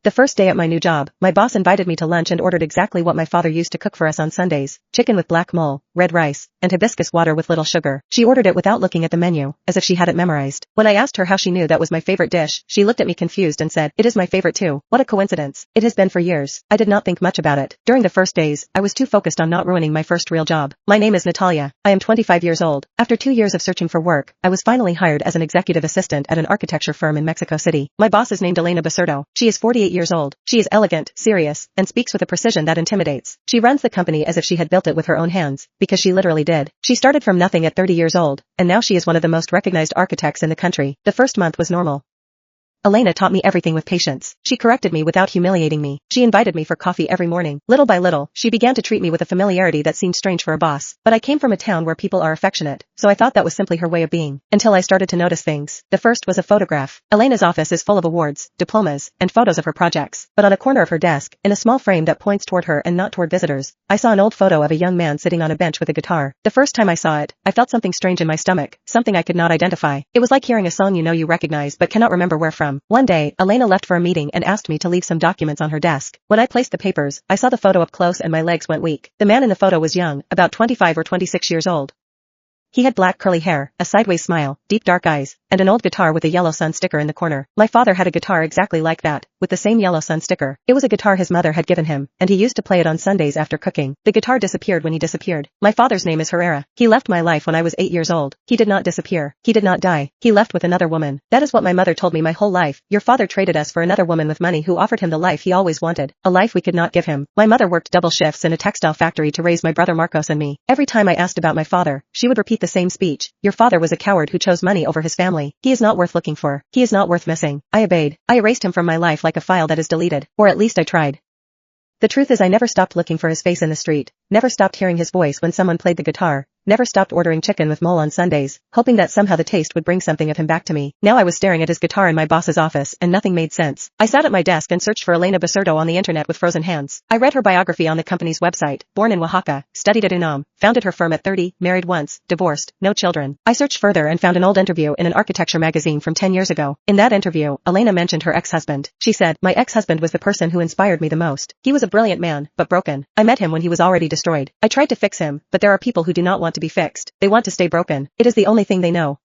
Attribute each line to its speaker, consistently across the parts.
Speaker 1: The first day at my new job, my boss invited me to lunch and ordered exactly what my father used to cook for us on Sundays: chicken with black mole, red rice, and hibiscus water with little sugar. She ordered it without looking at the menu, as if she had it memorized. When I asked her how she knew that was my favorite dish, she looked at me confused and said, "It is my favorite too." What a coincidence. It has been for years. I did not think much about it. During the first days, I was too focused on not ruining my first real job. My name is Natalia. I am 25 years old. After 2 years of searching for work, I was finally hired as an executive assistant at an architecture firm in Mexico City. My boss is named Elena Basurto. She is 48 years old. She is elegant, serious, and speaks with a precision that intimidates. She runs the company as if she had built it with her own hands, because she literally did. She started from nothing at 30 years old, and now she is one of the most recognized architects in the country. The first month was normal. Elena taught me everything with patience. She corrected me without humiliating me. She invited me for coffee every morning. Little by little, she began to treat me with a familiarity that seemed strange for a boss. But I came from a town where people are affectionate, so I thought that was simply her way of being. Until I started to notice things. The first was a photograph. Elena's office is full of awards, diplomas, and photos of her projects. But on a corner of her desk, in a small frame that points toward her and not toward visitors, I saw an old photo of a young man sitting on a bench with a guitar. The first time I saw it, I felt something strange in my stomach, something I could not identify. It was like hearing a song you know you recognize but cannot remember where from. One day, Elena left for a meeting and asked me to leave some documents on her desk. When I placed the papers, I saw the photo up close and my legs went weak. The man in the photo was young, about 25 or 26 years old. He had black curly hair, a sideways smile, deep dark eyes, and an old guitar with a yellow sun sticker in the corner. My father had a guitar exactly like that, with the same yellow sun sticker. It was a guitar his mother had given him, and he used to play it on Sundays after cooking. The guitar disappeared when he disappeared. My father's name is Herrera. He left my life when I was 8 years old. He did not disappear. He did not die. He left with another woman. That is what my mother told me my whole life. Your father traded us for another woman with money who offered him the life he always wanted, a life we could not give him. My mother worked double shifts in a textile factory to raise my brother Marcos and me. Every time I asked about my father, she would repeat the same speech. Your father was a coward who chose money over his family. He is not worth looking for. He is not worth missing. I obeyed. I erased him from my life like a file that is deleted. Or at least I tried. The truth is I never stopped looking for his face in the street, never stopped hearing his voice when someone played the guitar, never stopped ordering chicken with mole on Sundays, hoping that somehow the taste would bring something of him back to me. Now I was staring at his guitar in my boss's office and nothing made sense. I sat at my desk and searched for Elena Basurto on the internet with frozen hands. I read her biography on the company's website. Born in Oaxaca, studied at UNAM, founded her firm at 30, married once, divorced, no children. I searched further and found an old interview in an architecture magazine from 10 years ago. In that interview, Elena mentioned her ex-husband. She said, "My ex-husband was the person who inspired me the most. He was a brilliant man, but broken. I met him when he was already destroyed. I tried to fix him, but there are people who do not want to be fixed. They want to stay broken. It is the only thing they know."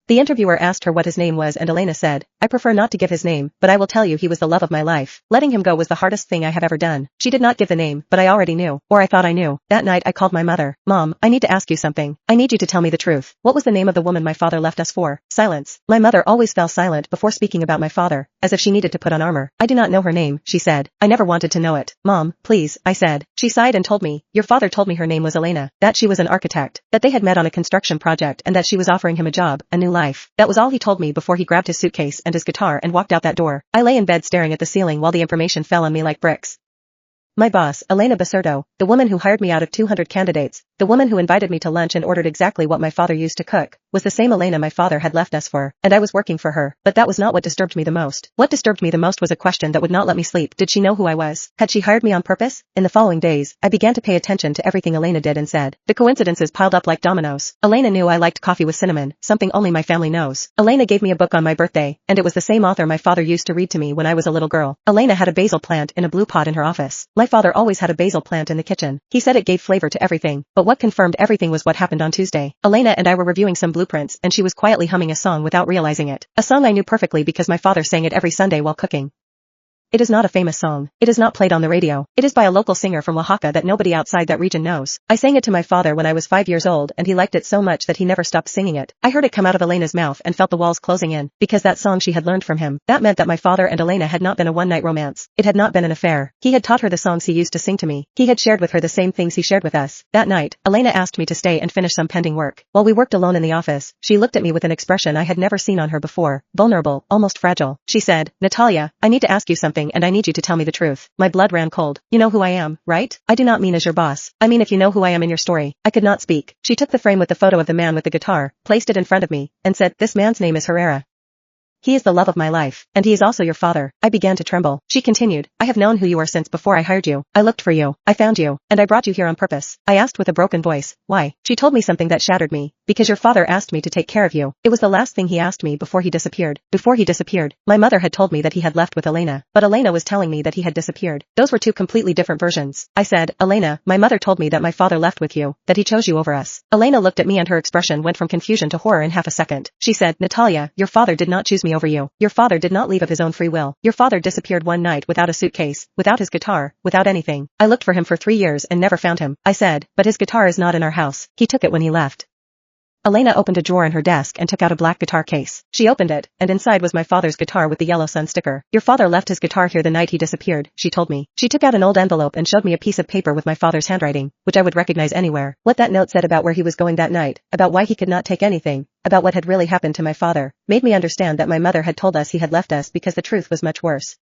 Speaker 1: The interviewer asked her what his name was and Elena said, "I prefer not to give his name, but I will tell you he was the love of my life. Letting him go was the hardest thing I have ever done." She did not give the name, but I already knew, or I thought I knew. That night I called my mother. "Mom, I need to ask you something. I need you to tell me the truth. What was the name of the woman my father left us for?" Silence. My mother always fell silent before speaking about my father, as if she needed to put on armor. "I do not know her name," she said. "I never wanted to know it." "Mom, please," I said. She sighed and told me, "Your father told me her name was Elena, that she was an architect, that they had met on a construction project and that she was offering him a job, a new life. That was all he told me before he grabbed his suitcase and his guitar and walked out that door." I lay in bed staring at the ceiling while the information fell on me like bricks. My boss, Elena Basurto, the woman who hired me out of 200 candidates, the woman who invited me to lunch and ordered exactly what my father used to cook, was the same Elena my father had left us for, and I was working for her. But that was not what disturbed me the most. What disturbed me the most was a question that would not let me sleep. Did she know who I was? Had she hired me on purpose? In the following days, I began to pay attention to everything Elena did and said. The coincidences piled up like dominoes. Elena knew I liked coffee with cinnamon, something only my family knows. Elena gave me a book on my birthday, and it was the same author my father used to read to me when I was a little girl. Elena had a basil plant in a blue pot in her office. My father always had a basil plant in the kitchen. He said it gave flavor to everything, but what confirmed everything was what happened on Tuesday. Elena and I were reviewing some blueprints and she was quietly humming a song without realizing it. A song I knew perfectly because my father sang it every Sunday while cooking. It is not a famous song. It is not played on the radio. It is by a local singer from Oaxaca that nobody outside that region knows. I sang it to my father when I was 5 years old and he liked it so much that he never stopped singing it. I heard it come out of Elena's mouth and felt the walls closing in, because that song she had learned from him. That meant that my father and Elena had not been a one-night romance. It had not been an affair. He had taught her the songs he used to sing to me. He had shared with her the same things he shared with us. That night, Elena asked me to stay and finish some pending work. While we worked alone in the office, she looked at me with an expression I had never seen on her before, vulnerable, almost fragile. She said, "Natalia, I need to ask you something and I need you to tell me the truth." My blood ran cold. "You know who I am, right? I do not mean as your boss. I mean if you know who I am in your story." I could not speak. She took the frame with the photo of the man with the guitar, placed it in front of me, and said, "This man's name is Herrera. He is the love of my life, and he is also your father." I began to tremble. She continued, "I have known who you are since before I hired you. I looked for you. I found you, and I brought you here on purpose." I asked with a broken voice, "Why?" She told me something that shattered me. because your father asked me to take care of you. It was the last thing he asked me before he disappeared. My mother had told me that he had left with Elena, but Elena was telling me that he had disappeared. Those were two completely different versions. I said, Elena, my mother told me that my father left with you, that he chose you over us. Elena looked at me and her expression went from confusion to horror in half a second. She said, Natalia, your father did not choose me over you. Your father did not leave of his own free will. Your father disappeared one night without a suitcase, without his guitar, without anything. I looked for him for 3 years and never found him. I said, but his guitar is not in our house. He took it when he left. Elena opened a drawer in her desk and took out a black guitar case. She opened it, and inside was my father's guitar with the yellow sun sticker. Your father left his guitar here the night he disappeared, she told me. She took out an old envelope and showed me a piece of paper with my father's handwriting, which I would recognize anywhere. What that note said about where he was going that night, about why he could not take anything, about what had really happened to my father, made me understand that my mother had told us he had left us because the truth was much worse.